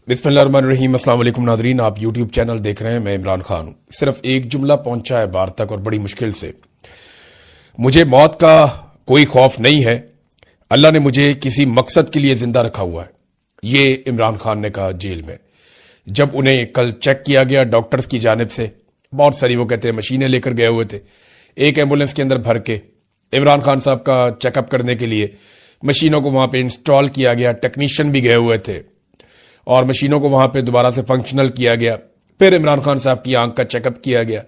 बिस्मिल्लाहिर्रहमानिर्रहीम। अस्सलाम वालेकुम नादरीन, आप यूट्यूब चैनल देख रहे हैं। मैं इमरान खान हूं। सिर्फ एक जुमला पहुंचा है बाहर तक और बड़ी मुश्किल से। मुझे मौत का कोई खौफ नहीं है, अल्लाह ने मुझे किसी मकसद के लिए जिंदा रखा हुआ है। ये इमरान खान ने कहा जेल में, जब उन्हें कल चेक किया गया डॉक्टर्स की जानिब से। बहुत सारी वो कहते हैं मशीनें लेकर गए हुए थे, एक एम्बुलेंस के अंदर भर के इमरान खान साहब का चेकअप करने के लिए मशीनों को वहां पे इंस्टॉल किया गया। टेक्नीशियन भी गए हुए थे और मशीनों को वहां पे दोबारा से फंक्शनल किया गया। फिर इमरान खान साहब की आंख का चेकअप किया गया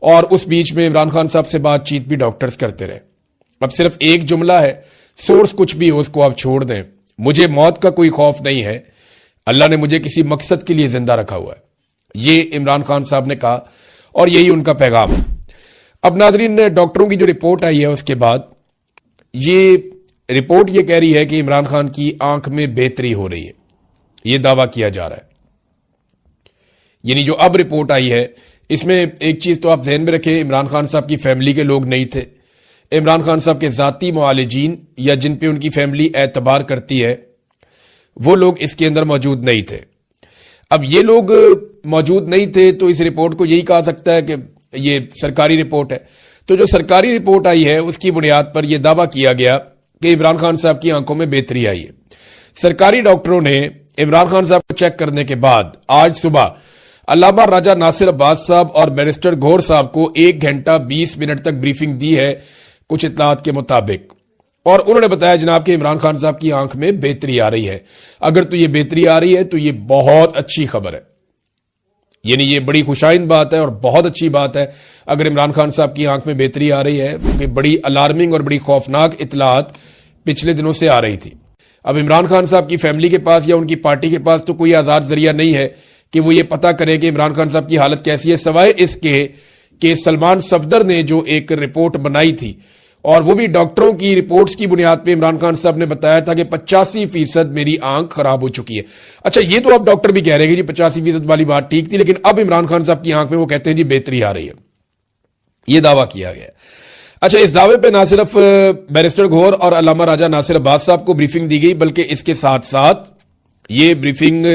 और उस बीच में इमरान खान साहब से बातचीत भी डॉक्टर्स करते रहे। अब सिर्फ एक जुमला है, सोर्स कुछ भी हो उसको आप छोड़ दें, मुझे मौत का कोई खौफ नहीं है, अल्लाह ने मुझे किसी मकसद के लिए जिंदा रखा हुआ है। ये इमरान खान साहब ने कहा और यही उनका पैगाम है। अब नाजरीन, डॉक्टरों की जो रिपोर्ट आई है उसके बाद ये रिपोर्ट ये कह रही है कि इमरान खान की आंख में बेहतरी हो रही है, यह दावा किया जा रहा है। यानी जो अब रिपोर्ट आई है इसमें एक चीज तो आप ध्यान में रखें, इमरान खान साहब की फैमिली के लोग नहीं थे। इमरान खान साहब के जाती मुआलिजीन या जिन पे उनकी फैमिली एतबार करती है वो लोग इसके अंदर मौजूद नहीं थे। अब ये लोग मौजूद नहीं थे तो इस रिपोर्ट को यही कहा सकता है कि ये सरकारी रिपोर्ट है। तो जो सरकारी रिपोर्ट आई है उसकी बुनियाद पर यह दावा किया गया कि इमरान खान साहब की आंखों में बेहतरी आई है। सरकारी डॉक्टरों ने इमरान खान साहब को चेक करने के बाद आज सुबह अल्लामा राजा नासिर अब्बास साहब और बैरिस्टर गौहर साहब को 1 घंटा 20 मिनट तक ब्रीफिंग दी है कुछ इत्तलात के मुताबिक, और उन्होंने बताया जनाब कि इमरान खान साहब की आंख में बेहतरी आ रही है। अगर तो ये बेहतरी आ रही है तो ये बहुत अच्छी खबर है, यानी ये बड़ी खुशाइंद बात है और बहुत अच्छी बात है। अगर इमरान खान साहब की आंख में बेहतरी आ रही है, क्योंकि बड़ी अलार्मिंग और बड़ी खौफनाक इत्तलात पिछले दिनों से आ रही थी। अब इमरान खान साहब की फैमिली के पास या उनकी पार्टी के पास तो कोई आजाद जरिया नहीं है कि वो ये पता करें कि इमरान खान साहब की हालत कैसी है, सवाए इसके कि सलमान सफदर ने जो एक रिपोर्ट बनाई थी और वो भी डॉक्टरों की रिपोर्ट्स की बुनियाद पे इमरान खान साहब ने बताया था कि 85% मेरी आंख खराब हो चुकी है। अच्छा, ये तो अब डॉक्टर भी कह रहे हैं कि जी 85% वाली बात ठीक थी, लेकिन अब इमरान खान साहब की आंख में वो कहते हैं जी बेहतरी आ रही है, ये दावा किया गया। अच्छा, इस दावे पे ना सिर्फ बैरिस्टर गौहर और अल्लामा राजा नासिर अब्बास साहब को ब्रीफिंग दी गई, बल्कि इसके साथ साथ ये ब्रीफिंग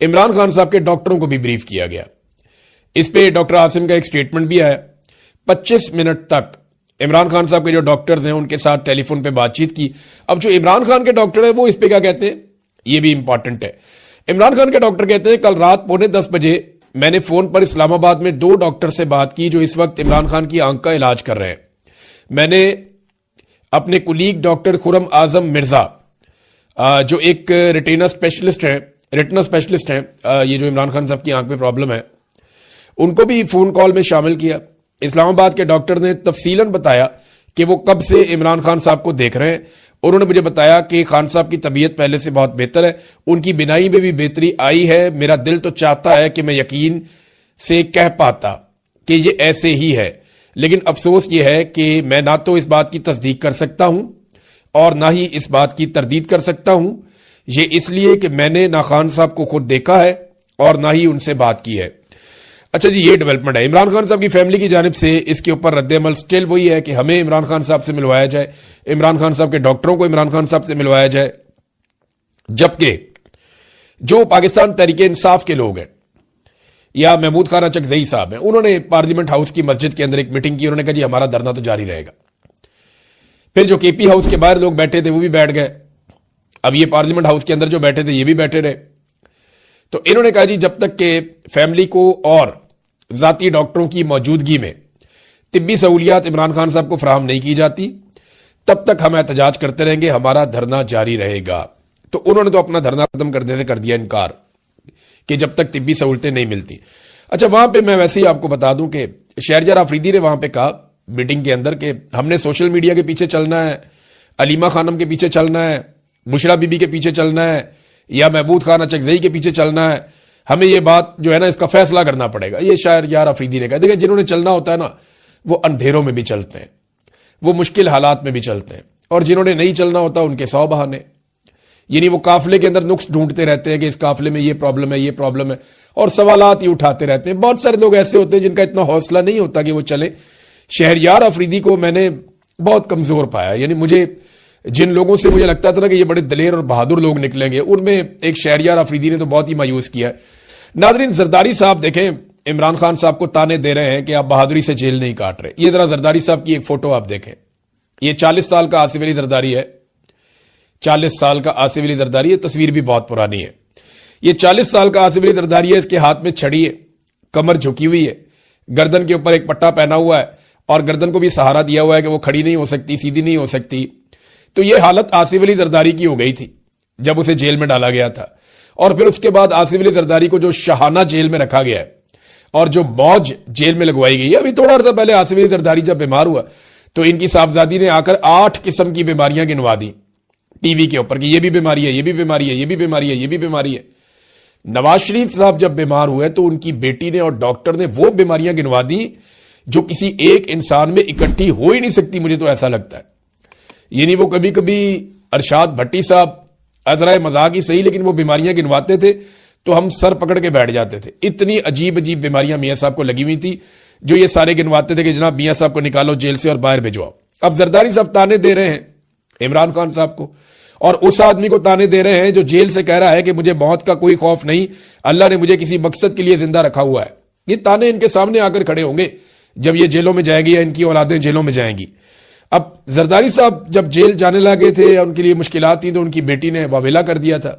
इमरान खान साहब के डॉक्टरों को भी ब्रीफ किया गया। इस पे डॉक्टर आसिम का एक स्टेटमेंट भी आया। 25 मिनट तक इमरान खान साहब के जो डॉक्टर्स हैं उनके साथ टेलीफोन पे बातचीत की। अब जो इमरान खान के डॉक्टर हैं वो इस पे क्या कहते हैं, ये भी इंपॉर्टेंट है। इमरान खान के डॉक्टर कहते हैं कल रात 9:45 बजे मैंने फोन पर इस्लामाबाद में 2 डॉक्टर से बात की जो इस वक्त इमरान खान की आंख का इलाज कर रहे हैं। मैंने अपने कुलीग डॉक्टर खुरम आजम मिर्जा, जो एक रेटिना स्पेशलिस्ट हैं, ये जो इमरान खान साहब की आंख में प्रॉब्लम है, उनको भी फोन कॉल में शामिल किया। इस्लामाबाद के डॉक्टर ने तफसीलन बताया कि वो कब से इमरान खान साहब को देख रहे हैं। उन्होंने मुझे बताया कि खान साहब की तबीयत पहले से बहुत बेहतर है, उनकी बिनाई में भी बेहतरी आई है। मेरा दिल तो चाहता है कि मैं यकीन से कह पाता कि ये ऐसे ही है, लेकिन अफसोस ये है कि मैं ना तो इस बात की तस्दीक कर सकता हूं और ना ही इस बात की तरदीद कर सकता हूं। ये इसलिए कि मैंने ना खान साहब को खुद देखा है और ना ही उनसे बात की है। अच्छा जी, ये डेवलपमेंट है। इमरान खान साहब की फैमिली की जानिब से इसके ऊपर रद्द-ए-अमल स्टिल वही है कि हमें इमरान खान साहब से मिलवाया जाए, इमरान खान साहब के डॉक्टरों को इमरान खान साहब से मिलवाया जाए। जबकि जो पाकिस्तान तहरीके इंसाफ के लोग हैं या महमूद खान चकजई साहब हैं, उन्होंने पार्लियामेंट हाउस की मस्जिद के अंदर एक मीटिंग की। उन्होंने कहा जी हमारा धरना तो जारी रहेगा। फिर जो केपी हाउस के बाहर लोग बैठे थे वो भी बैठ गए। अब ये पार्लियामेंट हाउस के अंदर जो बैठे थे ये भी बैठे रहे। तो इन्होंने कहा जी जब तक के फैमिली को और जाती डॉक्टरों की मौजूदगी में तिब्बी सहूलियात इमरान खान साहब को फराहम नहीं की जाती तब तक हम एहतजाज करते रहेंगे, हमारा धरना जारी रहेगा। तो उन्होंने तो अपना धरना खत्म करने से कर दिया इनकार कि जब तक तिब्बी सहूलतें नहीं मिलती। अच्छा, वहां पे मैं वैसे ही आपको बता दूं कि शहरयार आफरीदी ने वहां पे कहा मीटिंग के अंदर कि हमने सोशल मीडिया के पीछे चलना है, अलीमा खानम के पीछे चलना है, बुशरा बीबी के पीछे चलना है या महमूद खान चकजई के पीछे चलना है, हमें ये बात जो है ना इसका फैसला करना पड़ेगा। ये शहरयार आफरीदी ने कहा। देखिए, जिन्होंने चलना होता है ना वो अंधेरों में भी चलते हैं, वो मुश्किल हालात में भी चलते हैं, और जिन्होंने नहीं चलना होता उनके 100 बहाने। यानी वो काफिले के अंदर नुक्स ढूंढते रहते हैं कि इस काफिले में ये प्रॉब्लम है, ये प्रॉब्लम है, और सवालात ही उठाते रहते हैं। बहुत सारे लोग ऐसे होते हैं जिनका इतना हौसला नहीं होता कि वो चले। शहरयार अफरीदी को मैंने बहुत कमजोर पाया, यानी मुझे जिन लोगों से मुझे लगता था ना कि ये बड़े दलेर और बहादुर लोग निकलेंगे, उनमें एक शहरियार अफरीदी ने तो बहुत ही मायूस किया है। नाजरीन, जरदारी साहब देखें, इमरान खान साहब को ताने दे रहे हैं कि आप बहादुरी से जेल नहीं काट रहे। ये जरा जरदारी साहब की एक फोटो आप देखें। ये 40 साल का आसिफ अली जरदारी है, 40 साल का आसिफ अली जरदारी है। तस्वीर भी बहुत पुरानी है। ये 40 साल का आसिफ अली जरदारी है। इसके हाथ में छड़ी है, कमर झुकी हुई है, गर्दन के ऊपर एक पट्टा पहना हुआ है और गर्दन को भी सहारा दिया हुआ है कि वो खड़ी नहीं हो सकती, सीधी नहीं हो सकती। तो ये हालत आसिफ अली जरदारी की हो गई थी जब उसे जेल में डाला गया था। और फिर उसके बाद आसिफ अली जरदारी को जो शाहाना जेल में रखा गया है और जो मौज जेल में लगवाई गई है। अभी थोड़ा अर्सा पहले आसिफ अली जरदारी जब बीमार हुआ तो इनकी साहबजादी ने आकर 8 किस्म की बीमारियां गिनवा दी टीवी के ऊपर कि ये भी बीमारी है, ये भी बीमारी है, ये भी बीमारी है, ये भी बीमारी है। नवाज शरीफ साहब जब बीमार हुए तो उनकी बेटी ने और डॉक्टर ने वो बीमारियां गिनवा दी जो किसी एक इंसान में इकट्ठी हो ही नहीं सकती। मुझे तो ऐसा लगता है। यानी वो कभी कभी अरशाद भट्टी साहब अजराए मजाक ही सही, लेकिन वो बीमारियां गिनवाते थे तो हम सर पकड़ के बैठ जाते थे। इतनी अजीब अजीब बीमारियां मियां साहब को लगी हुई थी जो ये सारे गिनवाते थे कि जनाब मियां साहब को निकालो जेल से और बाहर भिजवाओ। अब जरदारी साहब ताने दे रहे हैं इमरान खान साहब को और उस आदमी को ताने दे रहे हैं जो जेल से कह रहा है कि मुझे मौत का कोई खौफ नहीं, अल्लाह ने मुझे किसी मकसद के लिए जिंदा रखा हुआ है। ये ताने इनके सामने आकर खड़े होंगे जब ये जेलों में जाएंगी या इनकी औलादें जेलों में जाएंगी। अब जरदारी साहब जब जेल जाने लगे थे या उनके लिए मुश्किलात थी तो उनकी बेटी ने वावेला कर दिया था,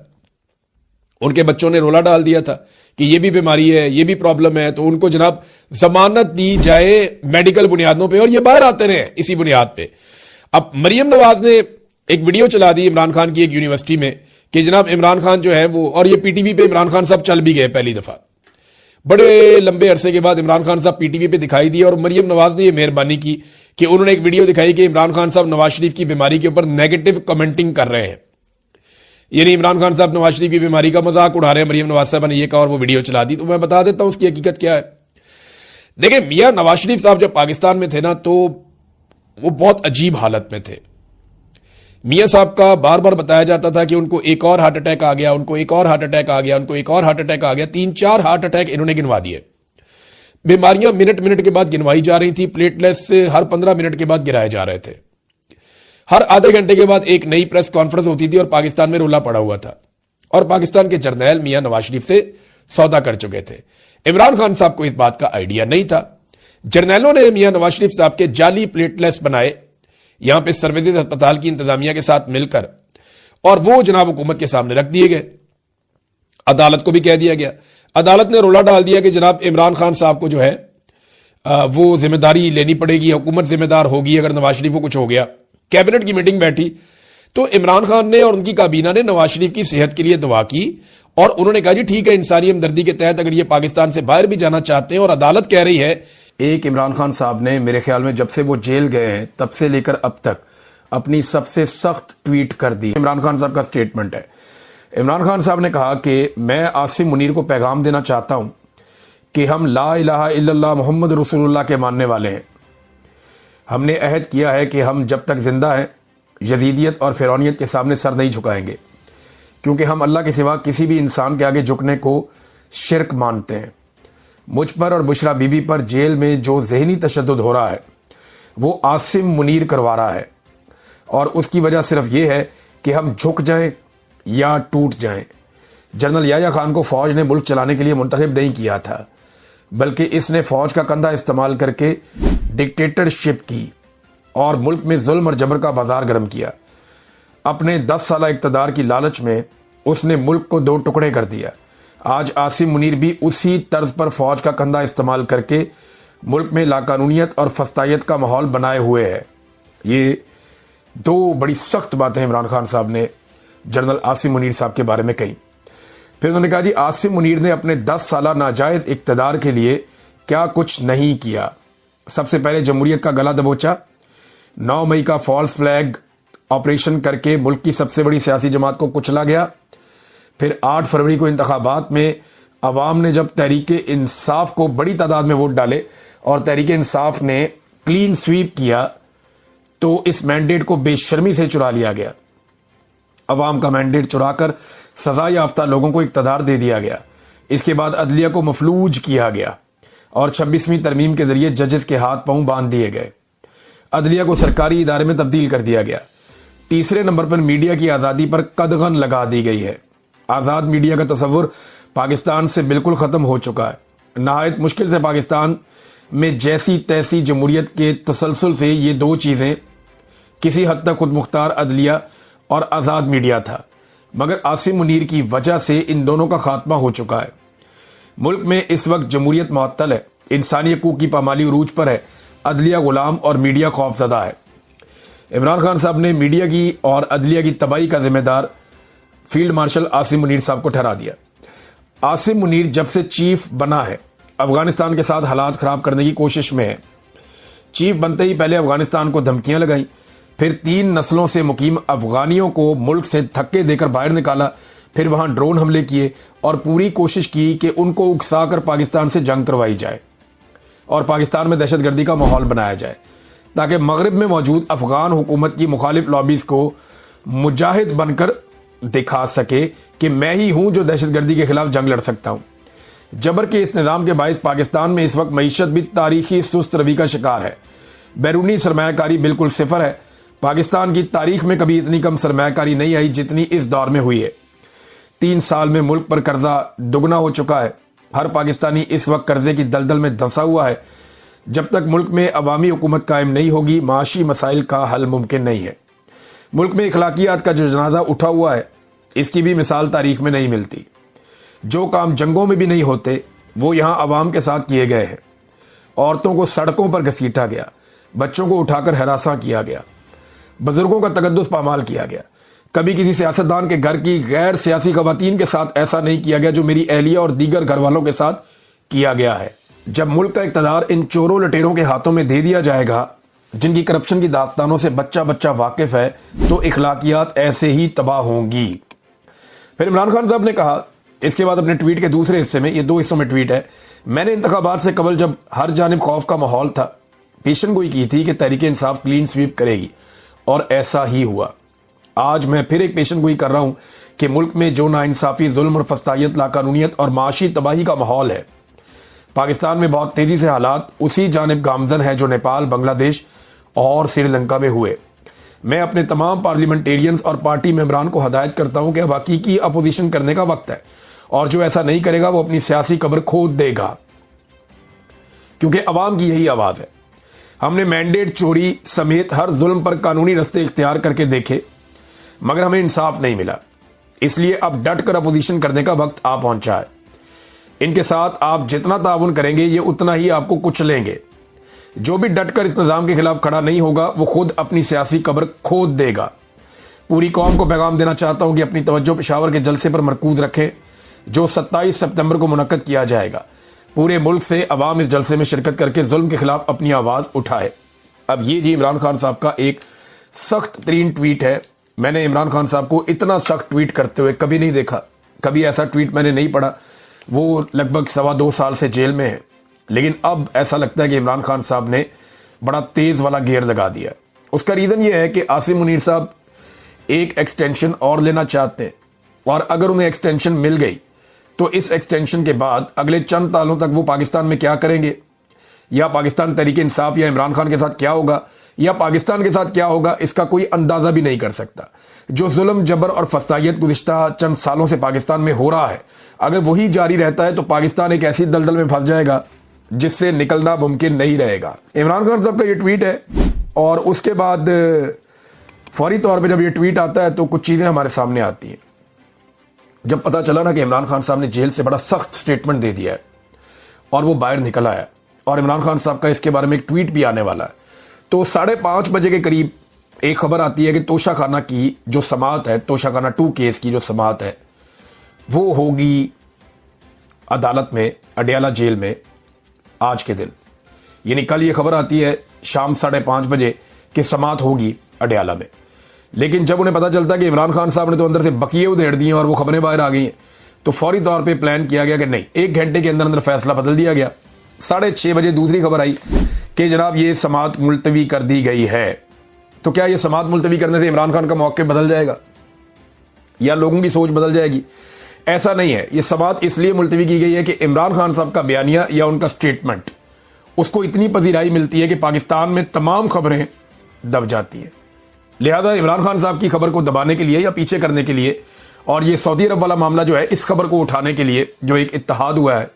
उनके बच्चों ने रोला डाल दिया था कि ये भी बीमारी है, ये भी प्रॉब्लम है। तो उनको जनाब जमानत दी जाए मेडिकल बुनियादों पे और ये बाहर आते रहे इसी बुनियाद पे। अब मरियम नवाज ने एक वीडियो चला दी इमरान खान की एक यूनिवर्सिटी में कि जनाब इमरान खान जो है वो, और ये पीटीवी पे इमरान खान साहब चल भी गए पहली दफा। बड़े लंबे अरसे के बाद इमरान खान साहब पीटीवी पे दिखाई दिए और मरियम नवाज ने ये मेहरबानी की कि उन्होंने एक वीडियो दिखाई कि इमरान खान साहब नवाज शरीफ की बीमारी के ऊपर नेगेटिव कमेंटिंग कर रहे हैं। यानी इमरान खान साहब नवाज शरीफ की बीमारी का मजाक उड़ा रहे हैं। मरियम नवाज साहब ने यह कहा और वो वीडियो चला दी। तो मैं बता देता हूं उसकी हकीकत क्या है। देखिए, मियां नवाज शरीफ साहब जब पाकिस्तान में थे ना तो वो बहुत अजीब हालत में थे। मियां साहब का बार बार बताया जाता था कि उनको एक और हार्ट अटैक आ गया, उनको एक और हार्ट अटैक आ गया, उनको एक और हार्ट अटैक आ गया। 3-4 हार्ट अटैक इन्होंने गिनवा दिए। बीमारियां मिनट मिनट के बाद गिनवाई जा रही थी। प्लेटलेट्स से हर 15 मिनट के बाद गिराए जा रहे थे। हर आधे घंटे के बाद एक नई प्रेस कॉन्फ्रेंस होती थी और पाकिस्तान में रोला पड़ा हुआ था। और पाकिस्तान के जर्नैल मियां नवाज शरीफ से सौदा कर चुके थे। इमरान खान साहब को इस बात का आइडिया नहीं था। जर्नैलों ने मियां नवाज शरीफ साहब के जाली प्लेटलेट्स बनाए यहां पे सर्विसेज अस्पताल की इंतजामिया के साथ मिलकर, और वो जनाब हुकूमत के सामने रख दिए गए। अदालत को भी कह दिया गया। अदालत ने रोला डाल दिया कि जनाब इमरान खान साहब को जो है वो जिम्मेदारी लेनी पड़ेगी, हुकूमत जिम्मेदार होगी अगर नवाज शरीफ को कुछ हो गया। कैबिनेट की मीटिंग बैठी तो इमरान खान ने और उनकी काबीना ने नवाज शरीफ की सेहत के लिए दुआ की और उन्होंने कहा जी ठीक है, इंसानी हमदर्दी के तहत अगर ये पाकिस्तान से बाहर भी जाना चाहते हैं। और अदालत कह रही है, एक इमरान खान साहब ने मेरे ख्याल में जब से वो जेल गए हैं तब से लेकर अब तक अपनी सबसे सख्त ट्वीट कर दी। इमरान खान साहब का स्टेटमेंट है। इमरान खान साहब ने कहा कि मैं आसिम मुनीर को पैगाम देना चाहता हूं कि हम ला इलाहा इल्लल्लाह मोहम्मद रसूलुल्लाह के मानने वाले हैं। हमने अहद किया है कि हम जब तक जिंदा हैं यजीदियत और फिरौनियत के सामने सर नहीं झुकाएंगे, क्योंकि हम अल्लाह के सिवा किसी भी इंसान के आगे झुकने को शिरक मानते हैं। मुझ पर और बुशरा बीबी पर जेल में जो ज़हनी तशद्दुद हो रहा है वो आसिम मुनीर करवा रहा है और उसकी वजह सिर्फ ये है कि हम झुक जाएं या टूट जाएं। जनरल याह्या खान को फ़ौज ने मुल्क चलाने के लिए मुंतखब नहीं किया था, बल्कि इसने फ़ौज का कंधा इस्तेमाल करके डिक्टेटरशिप की और मुल्क में जुल्म और जबर का बाजार गर्म किया। अपने 10 साल इक़्तिदार की लालच में उसने मुल्क को 2 टुकड़े कर दिया। आज आसिम मुनीर भी उसी तर्ज पर फ़ौज का कंधा इस्तेमाल करके मुल्क में लाकानूनियत और फस्तायत का माहौल बनाए हुए है। ये 2 बड़ी सख्त बातें इमरान खान साहब ने जनरल आसिम मुनीर साहब के बारे में कही। फिर उन्होंने कहा जी आसिम मुनीर ने अपने 10 साल नाजायज़ इक़्तिदार के लिए क्या कुछ नहीं किया। सबसे पहले जमहूरियत का गला दबोचा, 9 मई का फॉल्स फ्लैग ऑपरेशन करके मुल्क की सबसे बड़ी सियासी जमात को कुचला गया। फिर 8 फरवरी को इंतखाबात में अवाम ने जब तहरीके इंसाफ को बड़ी तादाद में वोट डाले और तहरीके इंसाफ ने क्लीन स्वीप किया तो इस मैंडेट को बेशर्मी से चुरा लिया गया। अवाम का मैंडेट चुराकर सजा याफ्ता लोगों को इक़्तिदार दे दिया गया। इसके बाद अदलिया को मफलूज किया गया और 26वीं तरमीम के जरिए जजेस के हाथ पांव बांध दिए गए। अदलिया को सरकारी इदारे में तब्दील कर दिया गया। तीसरे नंबर पर मीडिया की आज़ादी पर कदगन लगा दी गई है। आज़ाद मीडिया का तस्वुर पाकिस्तान से बिल्कुल ख़त्म हो चुका है। नहायत मुश्किल से पाकिस्तान में जैसी तैसी जमहूरियत के तसलसल से ये दो चीज़ें किसी हद तक खुद मुख्तार अदलिया और आज़ाद मीडिया था, मगर आसिम मुनीर की वजह से इन दोनों का खात्मा हो चुका है। मुल्क में इस वक्त जमहूरियत मुअत्तल है, इंसानी हकूक़ की पामाली उरूज पर है, अदलिया गुलाम और मीडिया खौफज़दा है। इमरान खान साहब ने मीडिया की और अदलिया की तबाही का जिम्मेदार फील्ड मार्शल आसिम मुनीर साहब को ठहरा दिया। आसिम मुनीर जब से चीफ बना है, अफगानिस्तान के साथ हालात ख़राब करने की कोशिश में है। चीफ बनते ही पहले अफगानिस्तान को धमकियां लगाई, फिर 3 नस्लों से मुकीम अफगानियों को मुल्क से धक्के देकर बाहर निकाला, फिर वहां ड्रोन हमले किए और पूरी कोशिश की कि उनको उकसाकर पाकिस्तान से जंग करवाई जाए और पाकिस्तान में दहशतगर्दी का माहौल बनाया जाए, ताकि मगरिब में मौजूद अफगान हुकूमत की मुखालिफ लॉबीज़ को मुजाहिद बनकर दिखा सके कि मैं ही हूं जो दहशतगर्दी के खिलाफ जंग लड़ सकता हूं। जबर के इस निज़ाम के बायस पाकिस्तान में इस वक्त मईशत भी तारीखी सुस्त रवि का शिकार है। बैरूनी सरमायाकारी बिल्कुल सिफर है। पाकिस्तान की तारीख में कभी इतनी कम सरमायाकारी नहीं आई जितनी इस दौर में हुई है। 3 साल में मुल्क पर कर्जा दुगना हो चुका है। हर पाकिस्तानी इस वक्त कर्जे की दलदल में धंसा हुआ है। जब तक मुल्क में अवामी हुकूमत कायम नहीं होगी, माशी मसाइल का हल मुमकिन नहीं है। मुल्क में अखलाकियात का जो जनाजा उठा हुआ है, इसकी भी मिसाल तारीख में नहीं मिलती। जो काम जंगों में भी नहीं होते वो यहाँ अवाम के साथ किए गए हैं। औरतों को सड़कों पर घसीटा गया, बच्चों को उठाकर हरासा किया गया, बुजुर्गों का तकद्दुस पामाल किया गया। कभी किसी सियासतदान के घर की गैर सियासी खवातीन के साथ ऐसा नहीं किया गया जो मेरी अहलिया और दीगर घर वालों के साथ किया गया है। जब मुल्क का इक़्तिदार इन चोरों लटेरों के हाथों में दे दिया जाएगा जिनकी करप्शन की दास्तानों से बच्चा बच्चा वाकिफ है, तो इखलाकियात ऐसे ही तबाह होंगी। फिर इमरान खान साहब ने कहा इसके बाद अपने ट्वीट के दूसरे हिस्से में, ये 2 हिस्सों में ट्वीट है, मैंने इंतखाबात से कबल जब हर जानिब खौफ का माहौल था, पेशन गोई की थी कि तहरीक इंसाफ क्लीन स्वीप करेगी और ऐसा ही हुआ। आज मैं फिर एक पेशन गोई कर रहा हूं कि मुल्क में जो नाइंसाफी, जुल्म और फस्तायत, लाकानूनियत और माशी तबाही का माहौल है, पाकिस्तान में बहुत तेजी से हालात उसी जानिब गामजन है जो नेपाल, बांग्लादेश और श्रीलंका में हुए। मैं अपने तमाम पार्लियामेंटेरियंस और पार्टी मेंबरान को हदायत करता हूं कि अब हकीकी अपोजिशन करने का वक्त है और जो ऐसा नहीं करेगा वो अपनी सियासी कब्र खोद देगा, क्योंकि अवाम की यही आवाज़ है। हमने मैंडेट चोरी समेत हर जुल्म पर कानूनी रास्ते इख्तियार करके देखे, मगर हमें इंसाफ नहीं मिला। इसलिए अब डट कर अपोजिशन करने का वक्त आ पहुंचा है। इनके साथ आप जितना ताउन करेंगे ये उतना ही आपको कुचलेंगे। जो भी डटकर इस निज़ाम के खिलाफ खड़ा नहीं होगा वो खुद अपनी सियासी कब्र खोद देगा। पूरी कौम को पैगाम देना चाहता हूं कि अपनी तवज्जो पेशावर के जलसे पर मरकूज रखें जो 27 सितंबर को मुनक्कद किया जाएगा। पूरे मुल्क से अवाम इस जलसे में शिरकत करके जुल्म के खिलाफ अपनी आवाज़ उठाए। अब ये जी इमरान खान साहब का एक सख्त तरीन ट्वीट है। मैंने इमरान खान साहब को इतना सख्त ट्वीट करते हुए कभी नहीं देखा, कभी ऐसा ट्वीट मैंने नहीं पढ़ा। वो लगभग 2.25 साल से जेल में है, लेकिन अब ऐसा लगता है कि इमरान खान साहब ने बड़ा तेज़ वाला गियर लगा दिया। उसका रीज़न ये है कि आसिम मुनीर साहब एक एक्सटेंशन और लेना चाहते हैं, और अगर उन्हें एक्सटेंशन मिल गई तो इस एक्सटेंशन के बाद अगले चंद सालों तक वो पाकिस्तान में क्या करेंगे, या पाकिस्तान तहरीक इंसाफ या इमरान खान के साथ क्या होगा, या पाकिस्तान के साथ क्या होगा, इसका कोई अंदाज़ा भी नहीं कर सकता। जो जुल्म, जबर और फस्तायत गुज़िश्ता चंद सालों से पाकिस्तान में हो रहा है, अगर वही जारी रहता है तो पाकिस्तान एक ऐसी दलदल में फंस जाएगा जिससे निकलना मुमकिन नहीं रहेगा। इमरान खान साहब का ये ट्वीट है, और उसके बाद फौरी तौर पे जब ये ट्वीट आता है तो कुछ चीज़ें हमारे सामने आती हैं। जब पता चला ना कि इमरान खान साहब ने जेल से बड़ा सख्त स्टेटमेंट दे दिया है और वो बाहर निकल आया, और इमरान खान साहब का इसके बारे में एक ट्वीट भी आने वाला है, तो 5:30 बजे के करीब एक खबर आती है कि तोशाखाना की जो समाअत है, तोशाखाना 2 केस की जो समाअत है, वो होगी अदालत में, अडयाला जेल में आज के दिन। यानी कल ये खबर आती है शाम 5:30 बजे कि समाअत होगी अडयाला में। लेकिन जब उन्हें पता चलता है कि इमरान खान साहब ने तो अंदर से बकिए उधेड़ दिए और वो खबरें बाहर आ गई हैं, तो फौरी तौर पे प्लान किया गया कि नहीं, 1 घंटे के अंदर अंदर फैसला बदल दिया गया। 6:30 बजे दूसरी खबर आई कि जनाब ये समाअत मुलतवी कर दी गई है। तो क्या ये समाअत मुलतवी करने से इमरान खान का मौक़िफ़ बदल जाएगा या लोगों की सोच बदल जाएगी? ऐसा नहीं है। ये समाअत इसलिए मुलतवी की गई है कि इमरान खान साहब का बयानिया या उनका स्टेटमेंट, उसको इतनी पजीराई मिलती है कि पाकिस्तान में तमाम खबरें दब जाती हैं। लिहाजा इमरान खान साहब की खबर को दबाने के लिए या पीछे करने के लिए और ये सऊदी अरब वाला मामला जो है इस खबर को उठाने के लिए जो एक इत्तेहाद हुआ है,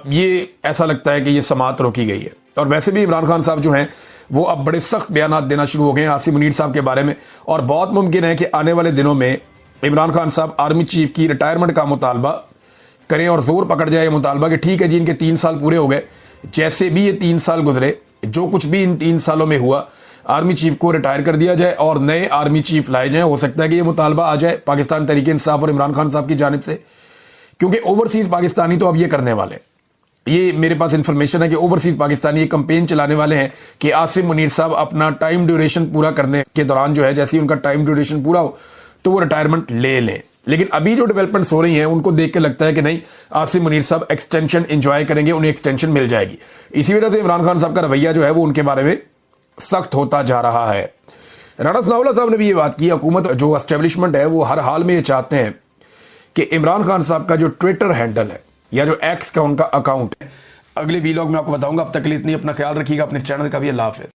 ये ऐसा लगता है कि ये समाअत रोकी गई है। और वैसे भी इमरान खान साहब जो हैं वो अब बड़े सख्त बयान देना शुरू हो गए हैं आसिम मुनीर साहब के बारे में, और बहुत मुमकिन है कि आने वाले दिनों में इमरान खान साहब आर्मी चीफ की रिटायरमेंट का मुतालबा करें और जोर पकड़ जाए मुतालबा कि ठीक है जी, इनके 3 साल पूरे हो गए, जैसे भी ये 3 साल गुजरे, जो कुछ भी इन 3 सालों में हुआ, आर्मी चीफ को रिटायर कर दिया जाए और नए आर्मी चीफ लाए जाएं। हो सकता है कि ये मुतालबा आ जाए पाकिस्तान तहरीक इंसाफ और इमरान खान साहब की जानिब से, क्योंकि ओवरसीज पाकिस्तानी तो अब ये करने वाले हैं। ये मेरे पास इंफॉर्मेशन है कि ओवरसीज पाकिस्तानी ये कंपेन चलाने वाले हैं कि आसिम मुनीर साहब अपना टाइम ड्यूरेशन पूरा करने के दौरान जो है, जैसे ही उनका टाइम ड्यूरेशन पूरा हो तो वो रिटायरमेंट ले लें। लेकिन अभी जो डेवलपमेंट्स हो रही हैं उनको देख के लगता है कि नहीं, आसिम मुनीर साहब एक्सटेंशन एंजॉय करेंगे, उन्हें एक्सटेंशन मिल जाएगी। इसी वजह से इमरान खान साहब का रवैया जो है वो उनके बारे में सख्त होता जा रहा है। राणा सनाउल्लाह साहब ने भी ये बात की, हुकूमत जो एस्टेब्लिशमेंट है वो हर हाल में ये चाहते हैं कि इमरान खान साहब का जो ट्विटर हैंडल है या जो एक्स का उनका अकाउंट है, अगले वीलॉग में आपको बताऊंगा। अब तक के लिए इतनी, अपना ख्याल रखिएगा, अपने चैनल का भी। अल्लाह हाफ़िज़।